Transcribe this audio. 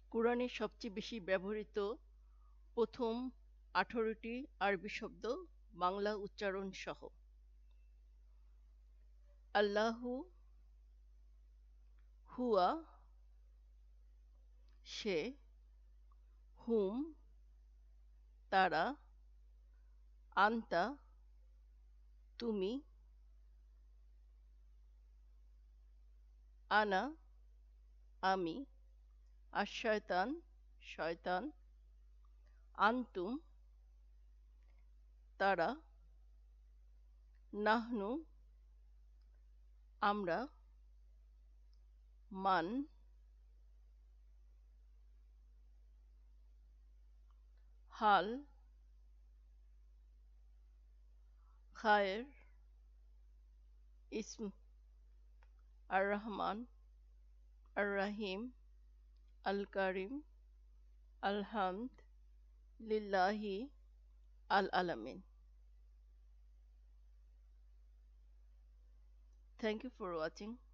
কুরআনে সবচেয়ে বেশি ব্যবহৃত প্রথম ১৮টি আরবি শব্দ বাংলা উচ্চারণ সহ। আল্লাহু, হুয়া, সে, হুম, তারা, আনতা, তুমি, আনা, আমি, আশ-শয়তান, শয়তান, আনতুম, তারা, নাহনু, আমরা, মান, হাল, খায়ের, ইসম, আর-রহমান, আর-রহিম, আল-কারিম, আল-হামদ, লিল্লাহি, আল-আলামিন। Thank you for watching.